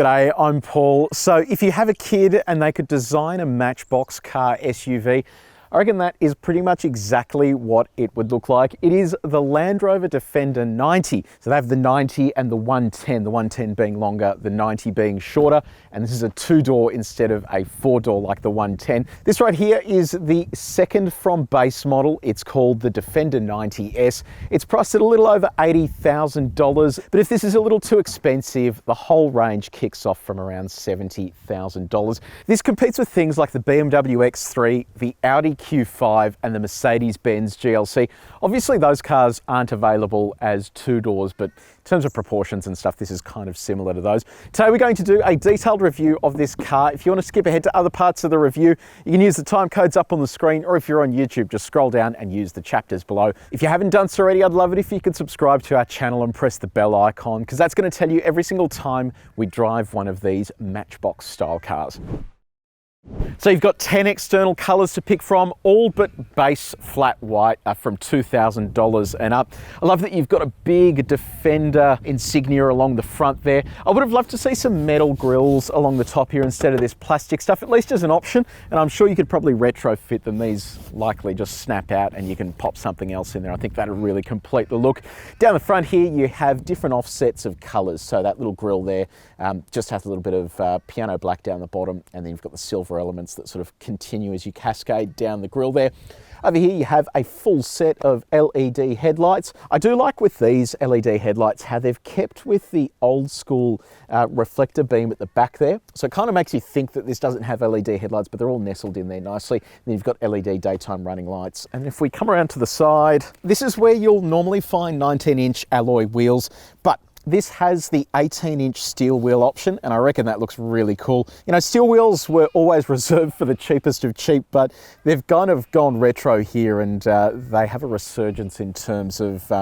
G'day, I'm Paul. So if you have a kid and they could design a matchbox car SUV, I reckon that is pretty much exactly what it would look like. It is the Land Rover Defender 90. So they have the 90 and the 110, the 110 being longer, the 90 being shorter. And this is a 2-door instead of a 4-door like the 110. This right here is the second from base model. It's called the Defender 90S. It's priced at a little over $80,000. But if this is a little too expensive, the whole range kicks off from around $70,000. This competes with things like the BMW X3, the Audi Q5 and the Mercedes-Benz GLC. Obviously those cars aren't available as 2-doors, but in terms of proportions and stuff, this is kind of similar to those. Today we're going to do a detailed review of this car. If you want to skip ahead to other parts of the review, you can use the time codes up on the screen, or if you're on YouTube, just scroll down and use the chapters below. If you haven't done so already, I'd love it if you could subscribe to our channel and press the bell icon, because that's going to tell you every single time we drive one of these matchbox style cars. So you've got 10 external colours to pick from, all but base flat white from $2,000 and up. I love that you've got a big Defender insignia along the front there. I would have loved to see some metal grills along the top here instead of this plastic stuff, at least as an option. And I'm sure you could probably retrofit them. These likely just snap out and you can pop something else in there. I think that'll really complete the look. Down the front here, you have different offsets of colours. So that little grill there just has a little bit of piano black down the bottom, and then you've got the silver elements that sort of continue as you cascade down the grille there. Over here you have a full set of LED headlights. I do like with these LED headlights how they've kept with the old school reflector beam at the back there. So it kind of makes you think that this doesn't have LED headlights, but they're all nestled in there nicely. And then you've got LED daytime running lights. And if we come around to the side, this is where you'll normally find 19-inch alloy wheels, but this has the 18-inch steel wheel option, and I reckon that looks really cool. You know, steel wheels were always reserved for the cheapest of cheap, but they've kind of gone retro here, and they have a resurgence in terms of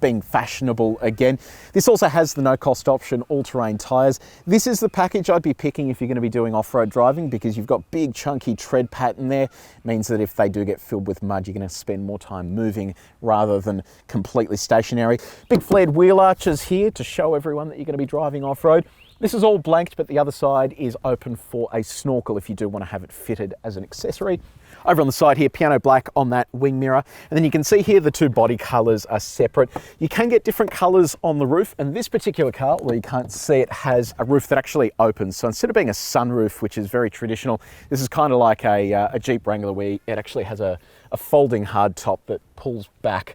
being fashionable again. This also has the no-cost option all-terrain tyres. This is the package I'd be picking if you're going to be doing off-road driving, because you've got big chunky tread pattern there. It means that if they do get filled with mud, you're going to spend more time moving rather than completely stationary. Big flared wheel arches here to show everyone that you're going to be driving off-road. This is all blanked, but the other side is open for a snorkel if you do want to have it fitted as an accessory. Over on the side here, piano black on that wing mirror. And then you can see here the two body colours are separate. You can get different colours on the roof, and this particular car, although you can't see it, has a roof that actually opens. So instead of being a sunroof, which is very traditional, this is kind of like a Jeep Wrangler where it actually has a folding hardtop that pulls back.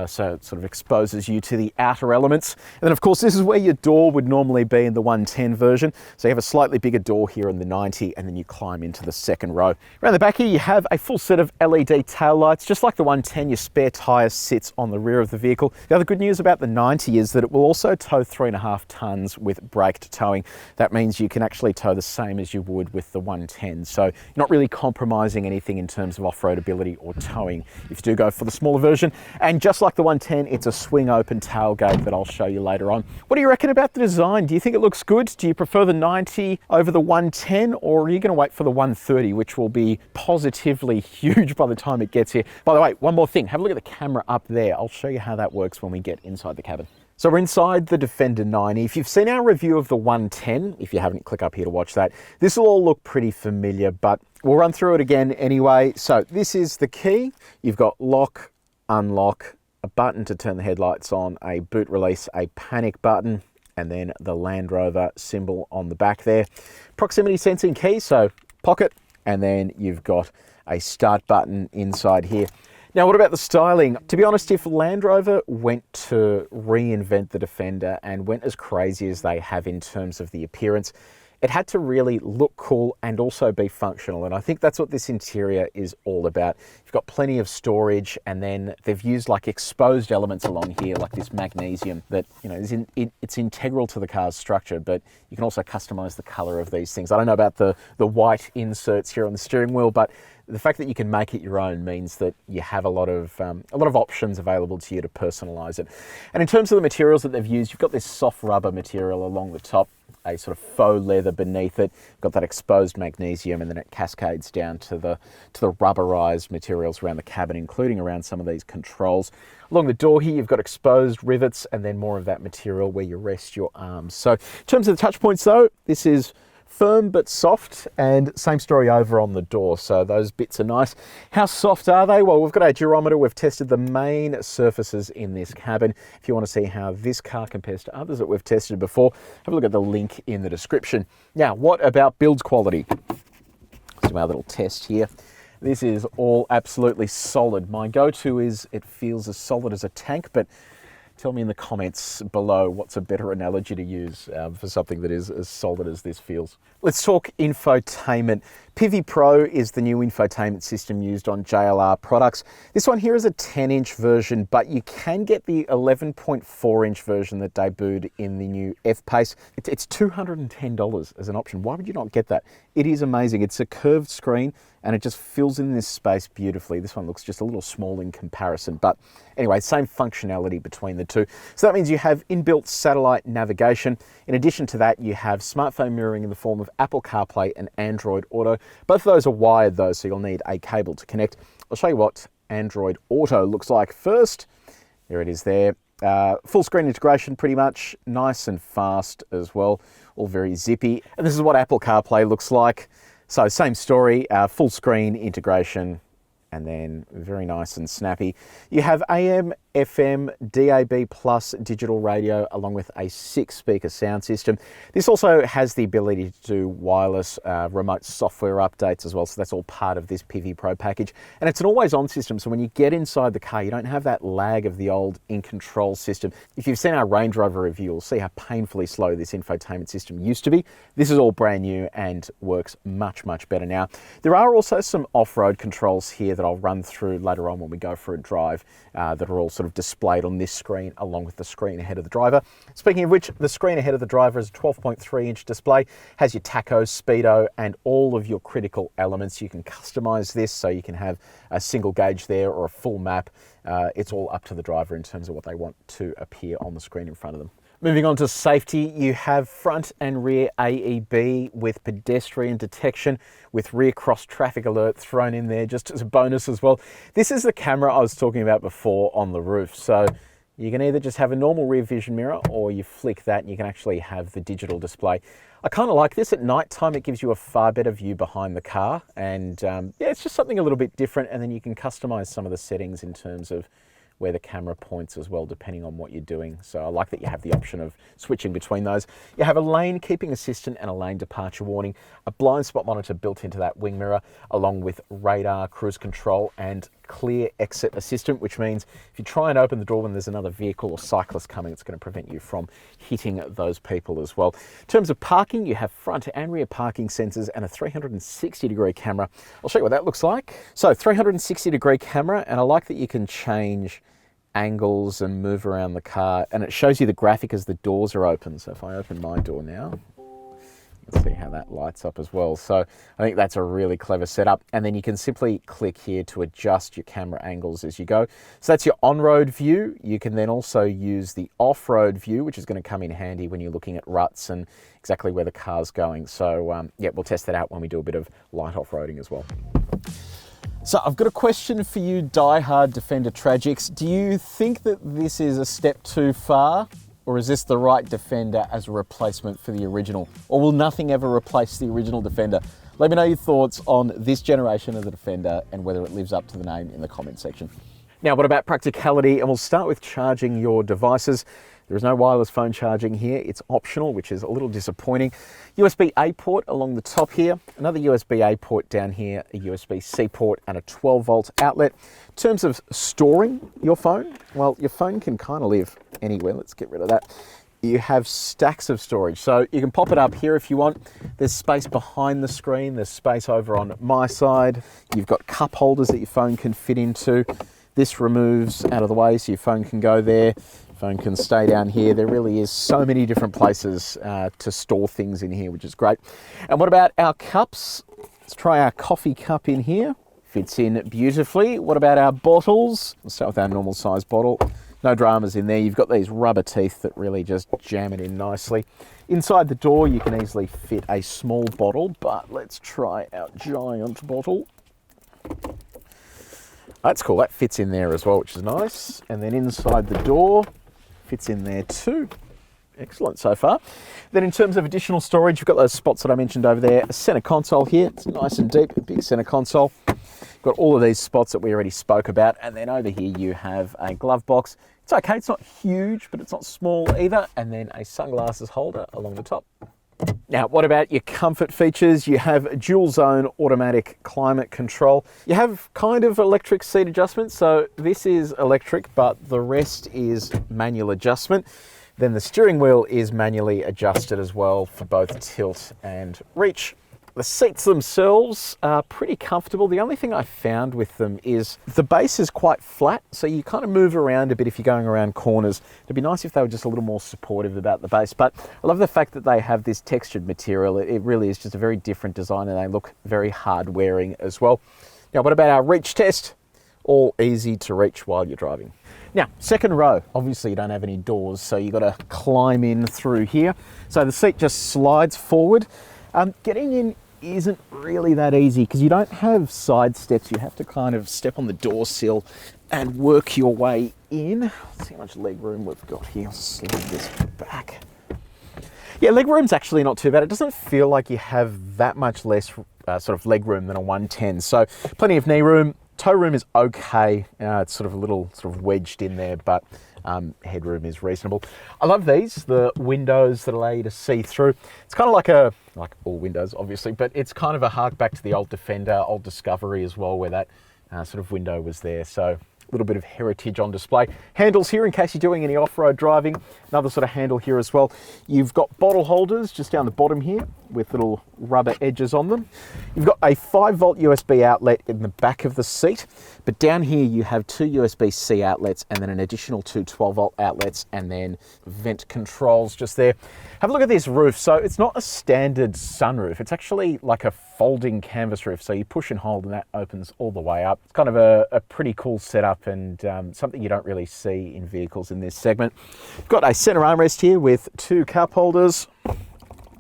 So it sort of exposes you to the outer elements. And then of course this is where your door would normally be in the 110 version. So you have a slightly bigger door here in the 90, and then you climb into the second row. Around the back here you have a full set of LED tail lights. Just like the 110, your spare tyre sits on the rear of the vehicle. The other good news about the 90 is that it will also tow 3.5 tonnes with braked towing. That means you can actually tow the same as you would with the 110. So you're not really compromising anything in terms of off-road ability or towing if you do go for the smaller version. And just like the 110, it's a swing open tailgate that I'll show you later on. What do you reckon about the design? Do you think it looks good? Do you prefer the 90 over the 110, or are you going to wait for the 130, which will be positively huge by the time it gets here? By the way, one more thing, have a look at the camera up there. I'll show you how that works when we get inside the cabin. So we're inside the Defender 90. If you've seen our review of the 110, if you haven't, click up here to watch that. This will all look pretty familiar, but we'll run through it again anyway. So this is the key. You've got lock, unlock, a button to turn the headlights on, a boot release, a panic button, and then the Land Rover symbol on the back there. Proximity sensing key, so pocket, and then you've got a start button inside here. Now, what about the styling? To be honest, if Land Rover went to reinvent the Defender and went as crazy as they have in terms of the appearance, it had to really look cool and also be functional. And I think that's what this interior is all about. You've got plenty of storage, and then they've used like exposed elements along here, like this magnesium that, you know, it's integral to the car's structure, but you can also customize the color of these things. I don't know about the white inserts here on the steering wheel, but the fact that you can make it your own means that you have a lot of options available to you to personalize it. And in terms of the materials that they've used, you've got this soft rubber material along the top. a sort of faux leather beneath it. Got that exposed magnesium, and then it cascades down to the rubberized materials around the cabin, including around some of these controls. Along the door here, you've got exposed rivets and then more of that material where you rest your arms. So in terms of the touch points though, this is firm but soft, and same story over on the door, so those bits are nice. How soft are they? Well, we've got a durometer. We've tested the main surfaces in this cabin. If you want to see how this car compares to others that we've tested before, have a look at the link in the description. Now, what about build quality? Let's do our little test here. This is all absolutely solid. My go-to is it feels as solid as a tank, but tell me in the comments below what's a better analogy to use for something that is as solid as this feels. Let's talk infotainment. Pivi Pro is the new infotainment system used on JLR products. This one here is a 10-inch version, but you can get the 11.4-inch version that debuted in the new F-Pace. It's $210 as an option. Why would you not get that? It is amazing. It's a curved screen and it just fills in this space beautifully. This one looks just a little small in comparison, but anyway, same functionality between the two. So that means you have inbuilt satellite navigation. In addition to that, you have smartphone mirroring in the form of Apple CarPlay and Android Auto. Both of those are wired though, so you'll need a cable to connect. I'll show you what Android Auto looks like first. There it is there. Full screen integration pretty much, nice and fast as well, all very zippy. And this is what Apple CarPlay looks like. So same story, full screen integration, and then very nice and snappy. You have AM, FM, DAB plus digital radio, along with a 6-speaker sound system. This also has the ability to do wireless remote software updates as well, so that's all part of this Pivi Pro package. And it's an always-on system, so when you get inside the car, you don't have that lag of the old in-control system. If you've seen our Range Rover review, you'll see how painfully slow this infotainment system used to be. This is all brand new and works much, much better now. There are also some off-road controls here that I'll run through later on when we go for a drive that are all sort of displayed on this screen along with the screen ahead of the driver. Speaking of which, the screen ahead of the driver is a 12.3-inch display, has your tacho, speedo, and all of your critical elements. You can customize this so you can have a single gauge there or a full map. It's all up to the driver in terms of what they want to appear on the screen in front of them. Moving on to safety, you have front and rear AEB with pedestrian detection, with rear cross traffic alert thrown in there just as a bonus as well. This is the camera I was talking about before on the roof. So you can either just have a normal rear vision mirror or you flick that and you can actually have the digital display. I kind of like this. At night time, it gives you a far better view behind the car. And yeah, it's just something a little bit different. And then you can customize some of the settings in terms of where the camera points as well, depending on what you're doing. So I like that you have the option of switching between those. You have a lane keeping assistant and a lane departure warning, a blind spot monitor built into that wing mirror, along with radar, cruise control, and clear exit assistant, which means if you try and open the door when there's another vehicle or cyclist coming, it's going to prevent you from hitting those people as well. In terms of parking, you have front and rear parking sensors and a 360-degree camera. I'll show you what that looks like. So 360-degree camera, and I like that you can change angles and move around the car, and it shows you the graphic as the doors are open. So if I open my door now, let's see how that lights up as well. So I think that's a really clever setup. And then you can simply click here to adjust your camera angles as you go. So that's your on-road view. You can then also use the off-road view, which is going to come in handy when you're looking at ruts and exactly where the car's going. So yeah, we'll test that out when we do a bit of light off-roading as well. So I've got a question for you die-hard Defender tragics. Do you think that this is a step too far? Or is this the right Defender as a replacement for the original? Or will nothing ever replace the original Defender? Let me know your thoughts on this generation of the Defender and whether it lives up to the name in the comment section. Now, what about practicality? And we'll start with charging your devices. There is no wireless phone charging here. It's optional, which is a little disappointing. USB-A port along the top here, another USB-A port down here, a USB-C port, and a 12-volt outlet. In terms of storing your phone, well, your phone can kind of live anywhere. Let's get rid of that. You have stacks of storage. So you can pop it up here if you want. There's space behind the screen. There's space over on my side. You've got cup holders that your phone can fit into. This removes out of the way so your phone can go there. Phone can stay down here. There really is so many different places to store things in here, which is great. And what about our cups? Let's try our coffee cup in here. Fits in beautifully. What about our bottles? Let's start with our normal size bottle. No dramas in there. You've got these rubber teeth that really just jam it in nicely. Inside the door, you can easily fit a small bottle, but let's try our giant bottle. That's cool, that fits in there as well, which is nice. And then inside the door, fits in there too. Excellent so far. Then in terms of additional storage, you've got those spots that I mentioned over there. A center console here, it's nice and deep, a big center console. You've got all of these spots that we already spoke about. And then over here you have a glove box. It's okay, it's not huge, but it's not small either. And then a sunglasses holder along the top. Now, what about your comfort features? You have dual zone automatic climate control. You have kind of electric seat adjustment. So this is electric, but the rest is manual adjustment. Then the steering wheel is manually adjusted as well for both tilt and reach. The seats themselves are pretty comfortable. The only thing I found with them is the base is quite flat, so you kind of move around a bit if you're going around corners. It'd be nice if they were just a little more supportive about the base, but I love the fact that they have this textured material. It really is just a very different design, and they look very hard wearing as well. Now, what about our reach test? All easy to reach while you're driving. Now, second row, obviously you don't have any doors, so you've got to climb in through here. So the seat just slides forward. Getting in isn't really that easy because you don't have side steps. You have to kind of step on the door sill and work your way in. Let's see how much leg room we've got here. I'll slide this back. Yeah, leg room's actually not too bad. It doesn't feel like you have that much less sort of leg room than a 110. So plenty of knee room. Toe room is okay. It's sort of a little sort of wedged in there, but headroom is reasonable. I love these, the windows that allow you to see through. It's kind of like all windows, obviously, but it's kind of a hark back to the old Defender, old Discovery as well, where that sort of window was there. So a little bit of heritage on display. Handles here in case you're doing any off-road driving. Another sort of handle here as well. You've got bottle holders just down the bottom here with little rubber edges on them. You've got a 5-volt USB outlet in the back of the seat, but down here you have 2 USB-C outlets and then an additional 2 12-volt outlets and then vent controls just there. Have a look at this roof. So it's not a standard sunroof. It's actually like a folding canvas roof. So you push and hold and that opens all the way up. It's kind of a pretty cool setup and something you don't really see in vehicles in this segment. You've got a center armrest here with 2 cup holders.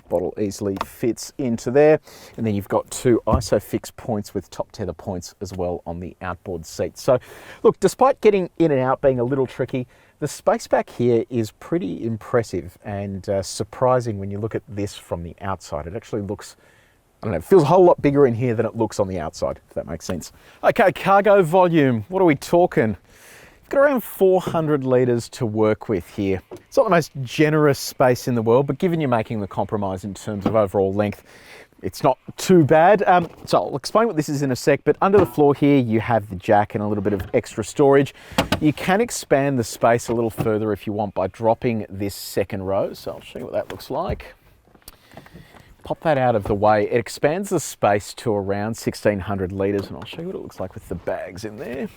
Bottle easily fits into there, and then you've got 2 ISOFIX points with top tether points as well on the outboard seat. So look, despite getting in and out being a little tricky, the space back here is pretty impressive and surprising when you look at this from the outside. It actually looks, I don't know, it feels a whole lot bigger in here than it looks on the outside, if that makes sense. Okay, cargo volume, what are we talking? Got around 400 litres to work with here. It's not the most generous space in the world, but given you're making the compromise in terms of overall length, it's not too bad. So I'll explain what this is in a sec, but under the floor here, you have the jack and a little bit of extra storage. You can expand the space a little further if you want by dropping this second row. So I'll show you what that looks like. Pop that out of the way. It expands the space to around 1600 litres, and I'll show you what it looks like with the bags in there.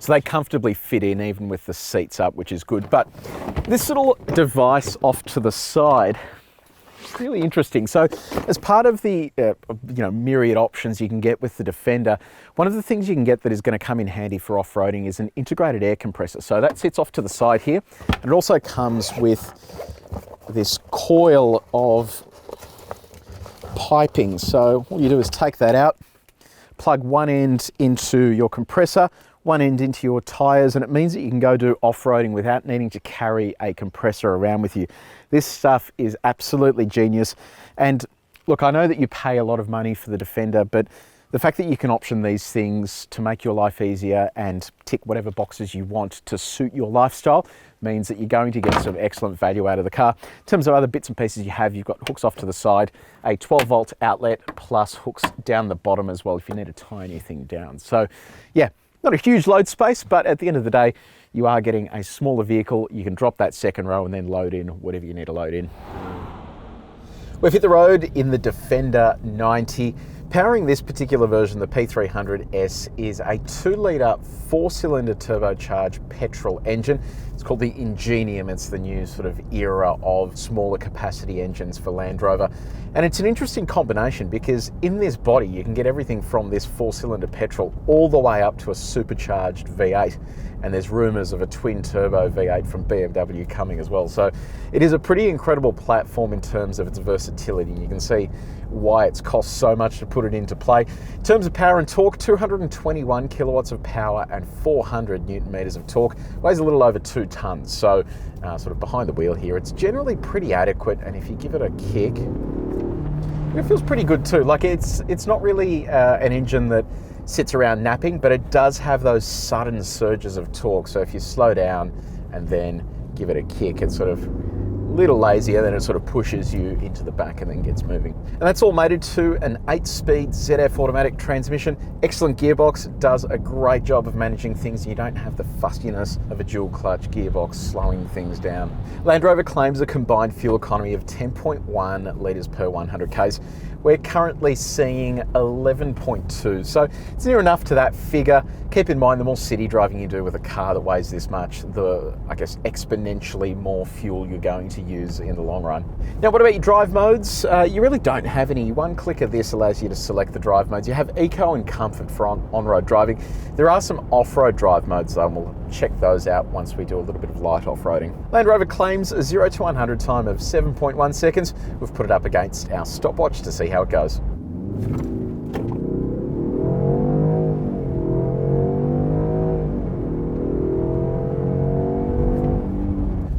So they comfortably fit in even with the seats up, which is good. But this little device off to the side is really interesting. So as part of the myriad options you can get with the Defender, one of the things you can get that is going to come in handy for off-roading is an integrated air compressor. So that sits off to the side here. And it also comes with this coil of piping. So all you do is take that out, plug one end into your compressor, one end into your tyres, and it means that you can go do off-roading without needing to carry a compressor around with you. This stuff is absolutely genius. And look, I know that you pay a lot of money for the Defender, but the fact that you can option these things to make your life easier and tick whatever boxes you want to suit your lifestyle means that you're going to get some excellent value out of the car. In terms of other bits and pieces you have, you've got hooks off to the side, a 12-volt outlet, plus hooks down the bottom as well if you need to tie anything down. So yeah, not a huge load space, but at the end of the day, you are getting a smaller vehicle. You can drop that second row and then load in whatever you need to load in. We've hit the road in the Defender 90. Powering this particular version, the P300S, is a 2-litre 4-cylinder turbocharged petrol engine. It's called the Ingenium. It's the new sort of era of smaller capacity engines for Land Rover. And it's an interesting combination because in this body, you can get everything from this 4-cylinder petrol all the way up to a supercharged V8. And there's rumours of a twin turbo V8 from BMW coming as well. So it is a pretty incredible platform in terms of its versatility. You can see why it's cost so much to put it into play. In terms of power and torque, 221 kilowatts of power and 400 newton meters of torque. Weighs a little over 2 tons. So sort of behind the wheel here, it's generally pretty adequate. And if you give it a kick, it feels pretty good too. Like it's not really an engine that sits around napping, but it does have those sudden surges of torque. So if you slow down and then give it a kick, it's sort of a little lazier, then it sort of pushes you into the back and then gets moving. And that's all mated to an 8-speed ZF automatic transmission. Excellent gearbox, does a great job of managing things. You don't have the fustiness of a dual clutch gearbox slowing things down. Land Rover claims a combined fuel economy of 10.1 litres per 100 k's. We're currently seeing 11.2, so it's near enough to that figure. Keep in mind, the more city driving you do with a car that weighs this much, the, I guess, exponentially more fuel you're going to use in the long run. Now, what about your drive modes? You really don't have any. One click of this allows you to select the drive modes. You have Eco and Comfort for on-road driving. There are some off-road drive modes though, and we'll check those out once we do a little bit of light off-roading. Land Rover claims a 0 to 100 time of 7.1 seconds. We've put it up against our stopwatch to see how it goes.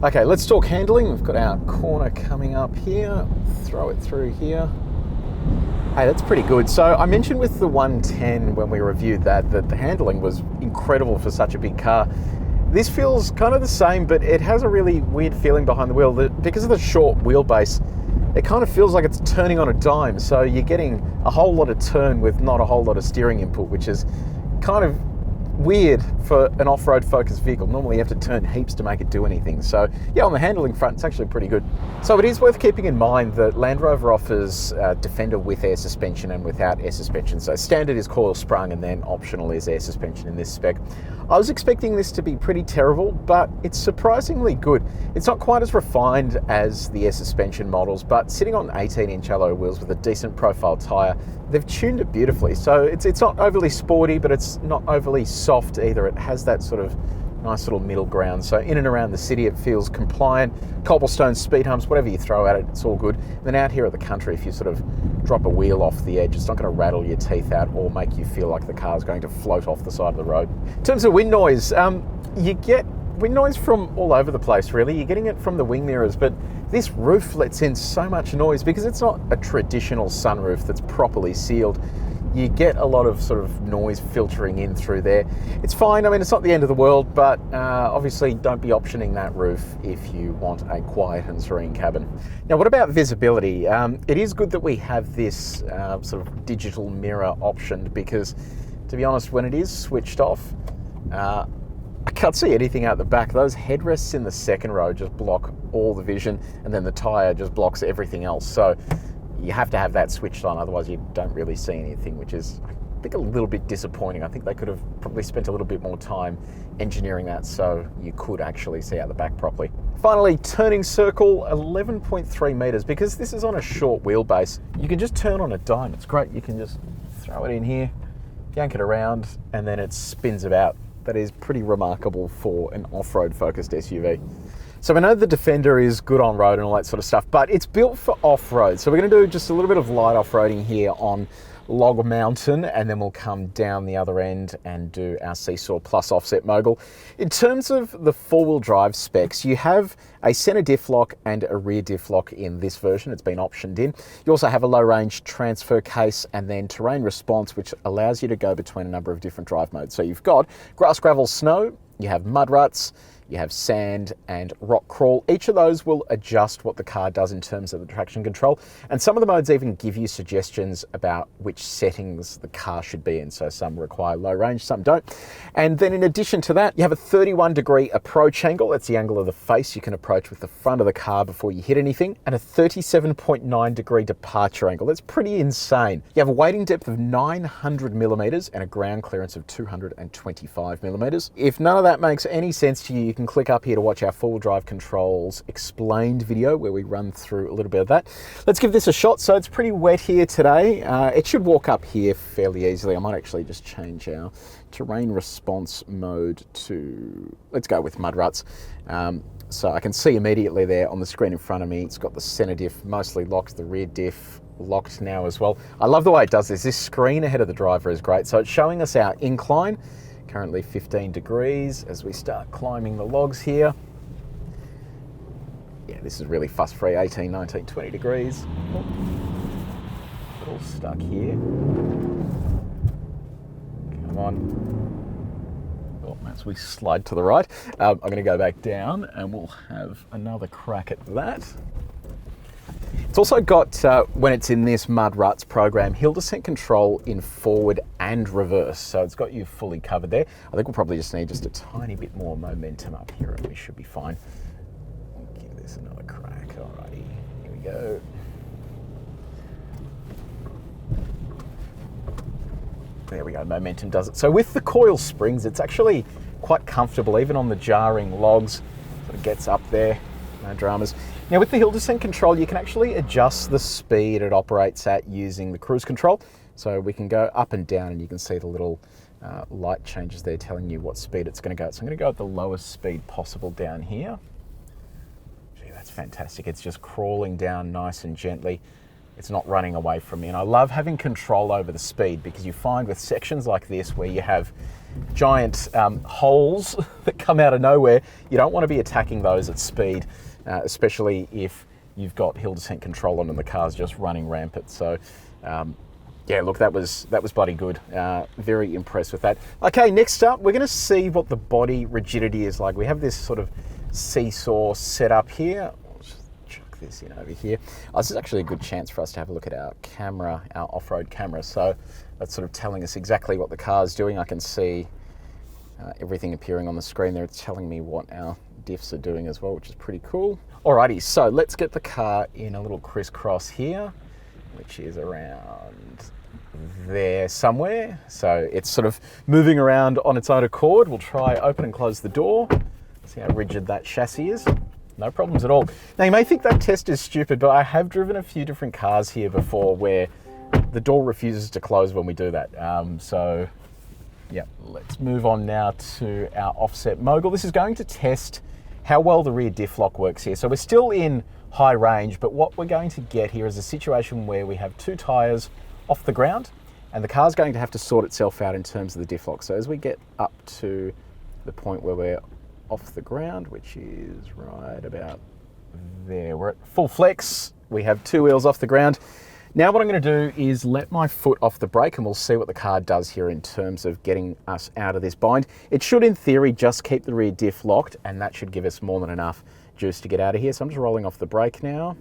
Okay, let's talk handling. We've got our corner coming up here. Throw it through here. Hey, that's pretty good. So I mentioned with the 110 when we reviewed that the handling was incredible for such a big car. This feels kind of the same, but it has a really weird feeling behind the wheel. Because of the short wheelbase, it kind of feels like it's turning on a dime. So you're getting a whole lot of turn with not a whole lot of steering input, which is kind of weird for an off-road focused vehicle. Normally you have to turn heaps to make it do anything. So yeah, on the handling front, it's actually pretty good. So it is worth keeping in mind that Land Rover offers Defender with air suspension and without air suspension. So standard is coil sprung and then optional is air suspension in this spec. I was expecting this to be pretty terrible, but it's surprisingly good. It's not quite as refined as the air suspension models, but sitting on 18-inch alloy wheels with a decent profile tyre, they've tuned it beautifully. So it's not overly sporty, but it's not overly soft either. It has that sort of nice little middle ground. So in and around the city, it feels compliant. Cobblestone, speed humps, whatever you throw at it, it's all good. And then out here at the country, if you sort of drop a wheel off the edge, it's not going to rattle your teeth out or make you feel like the car's going to float off the side of the road. In terms of wind noise, you get wind noise from all over the place, really. You're getting it from the wing mirrors, but this roof lets in so much noise because it's not a traditional sunroof that's properly sealed. You get a lot of sort of noise filtering in through there. It's fine. I mean, it's not the end of the world, but obviously don't be optioning that roof if you want a quiet and serene cabin. Now, what about visibility? It is good that we have this sort of digital mirror optioned because, to be honest, when it is switched off, I can't see anything out the back. Those headrests in the second row just block all the vision, and then the tyre just blocks everything else. So you have to have that switched on, otherwise you don't really see anything, which is, I think, a little bit disappointing. I think they could have probably spent a little bit more time engineering that so you could actually see out the back properly. Finally, turning circle, 11.3 meters. Because this is on a short wheelbase, you can just turn on a dime. It's great. You can just throw it in here, yank it around, and then it spins about. That is pretty remarkable for an off-road focused SUV. So we know the Defender is good on road and all that sort of stuff, but it's built for off-road. So we're going to do just a little bit of light off-roading here on Log Mountain, and then we'll come down the other end and do our Seesaw plus offset mogul. In terms of the four-wheel drive specs, you have a center diff lock and a rear diff lock in this version. It's been optioned in. You also have a low-range transfer case and then terrain response, which allows you to go between a number of different drive modes. So you've got grass, gravel, snow, you have mud ruts, you have sand and rock crawl. Each of those will adjust what the car does in terms of the traction control. And some of the modes even give you suggestions about which settings the car should be in. So some require low range, some don't. And then in addition to that, you have a 31-degree approach angle. That's the angle of the face you can approach with the front of the car before you hit anything. And a 37.9-degree departure angle. That's pretty insane. You have a weighting depth of 900 millimeters and a ground clearance of 225 millimeters. If none of that makes any sense to you, you you can click up here to watch our four-wheel drive controls explained video where we run through a little bit of that. Let's give this a shot. So it's pretty wet here today. It should walk up here fairly easily. I might actually just change our terrain response mode to, let's go with mud ruts. So I can see immediately there on the screen in front of me, it's got the center diff mostly locked, the rear diff locked now as well. I love the way it does this. This screen ahead of the driver is great. So it's showing us our incline, currently 15 degrees as we start climbing the logs here. Yeah, this is really fuss-free, 18, 19, 20 degrees. All stuck here. Come on. As we slide to the right, I'm going to go back down and we'll have another crack at that. It's also got, when it's in this mud ruts program, hill descent control in forward and reverse. So it's got you fully covered there. I think we'll probably just need just a tiny bit more momentum up here and we should be fine. We'll give this another crack. Alrighty, here we go. There we go, momentum does it. So with the coil springs, it's actually quite comfortable, even on the jarring logs. Sort of gets up there, no dramas. Now with the hill descent control, you can actually adjust the speed it operates at using the cruise control. So we can go up and down and you can see the little light changes there telling you what speed it's going to go. So I'm going to go at the lowest speed possible down here. Gee, that's fantastic. It's just crawling down nice and gently. It's not running away from me. And I love having control over the speed because you find with sections like this where you have giant holes that come out of nowhere, you don't want to be attacking those at speed, especially if you've got hill descent control on and the car's just running rampant. So yeah, look, that was bloody good. Very impressed with that. Okay, next up, we're going to see what the body rigidity is like. We have this sort of seesaw set up here. This in over here. This is actually a good chance for us to have a look at our camera, our off-road camera. So that's sort of telling us exactly what the car's doing. I can see everything appearing on the screen there. It's telling me what our diffs are doing as well, which is pretty cool. Alrighty, so let's get the car in a little crisscross here, which is around there somewhere. So it's sort of moving around on its own accord. We'll try open and close the door. See how rigid that chassis is. No problems at all. Now you may think that test is stupid, but I have driven a few different cars here before where the door refuses to close when we do that. So yeah, let's move on now to our offset mogul. This is going to test how well the rear diff lock works here. So we're still in high range, but what we're going to get here is a situation where we have two tires off the ground and the car's going to have to sort itself out in terms of the diff lock. So as we get up to the point where we're off the ground, which is right about there. We're at full flex. We have two wheels off the ground. Now what I'm going to do is let my foot off the brake and we'll see what the car does here in terms of getting us out of this bind. It should, in theory, just keep the rear diff locked and that should give us more than enough juice to get out of here. So I'm just rolling off the brake now.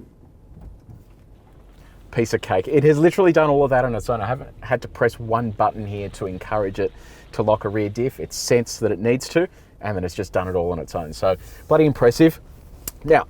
Piece of cake. It has literally done all of that on its own. I haven't had to press one button here to encourage it to lock a rear diff. It's sensed that it needs to, and then it's just done it all on its own. So bloody impressive. Now,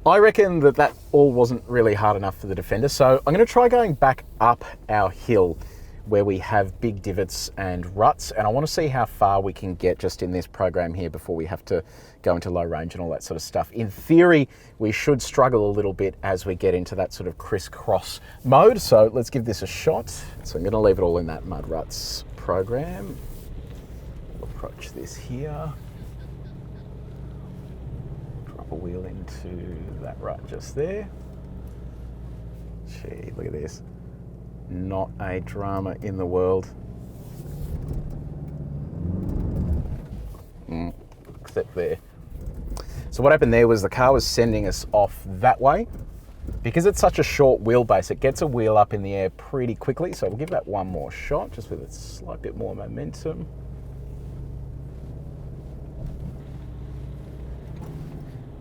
I reckon that that all wasn't really hard enough for the Defender. So I'm going to try going back up our hill where we have big divots and ruts. And I want to see how far we can get just in this program here before we have to go into low range and all that sort of stuff. In theory, we should struggle a little bit as we get into that sort of crisscross mode. So let's give this a shot. So I'm going to leave it all in that mud ruts program. Approach this here. Drop a wheel into that rut just there. Gee, look at this. Not a drama in the world. Except there. So what happened there was the car was sending us off that way. Because it's such a short wheelbase, it gets a wheel up in the air pretty quickly. So we'll give that one more shot, just with a slight bit more momentum.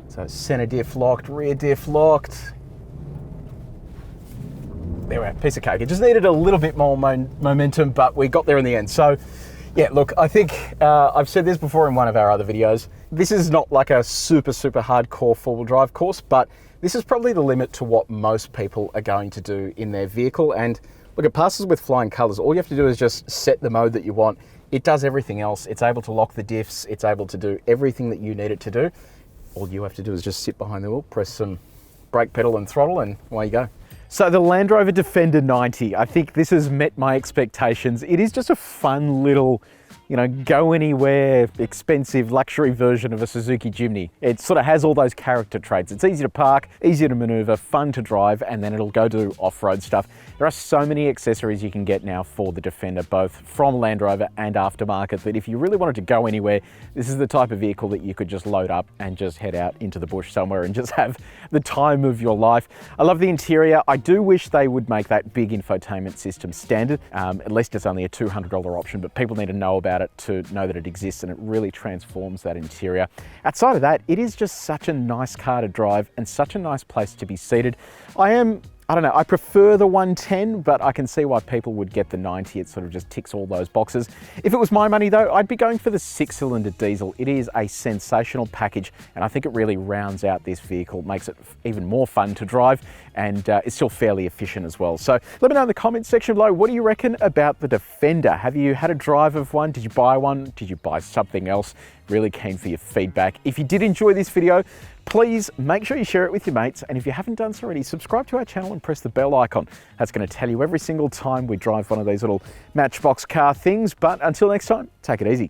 So center diff locked, rear diff locked. There we are, piece of cake. It just needed a little bit more momentum, but we got there in the end. So yeah, look, I think I've said this before in one of our other videos. This is not like a super hardcore four-wheel drive course, but this is probably the limit to what most people are going to do in their vehicle. And Look, it passes with flying colors. All you have to do is just set the mode that you want. It does everything else. It's able to lock the diffs. It's able to do everything that you need it to do. All you have to do is just sit behind the wheel, press some brake pedal and throttle, and away you go. So the Land Rover Defender 90, I think this has met my expectations. It is just a fun little, you know, go anywhere, expensive luxury version of a Suzuki Jimny. It sort of has all those character traits. It's easy to park, easy to maneuver, fun to drive, and then it'll go do off-road stuff. There are so many accessories you can get now for the Defender, both from Land Rover and aftermarket, that if you really wanted to go anywhere, this is the type of vehicle that you could just load up and just head out into the bush somewhere and just have the time of your life. I love the interior. I do wish they would make that big infotainment system standard. At least it's only a $200 option, but people need to know about it to know that it exists, and it really transforms that interior. Outside of that, it is just such a nice car to drive and such a nice place to be seated. I don't know, I prefer the 110, but I can see why people would get the 90. It sort of just ticks all those boxes. If it was my money though, I'd be going for the 6-cylinder diesel. It is a sensational package, and I think it really rounds out this vehicle, makes it even more fun to drive, and it's still fairly efficient as well. So let me know in the comments section below, what do you reckon about the Defender? Have you had a drive of one? Did you buy one? Did you buy something else? Really keen for your feedback. If you did enjoy this video, please make sure you share it with your mates. And if you haven't done so already, subscribe to our channel and press the bell icon. That's going to tell you every single time we drive one of these little Matchbox car things. But until next time, take it easy.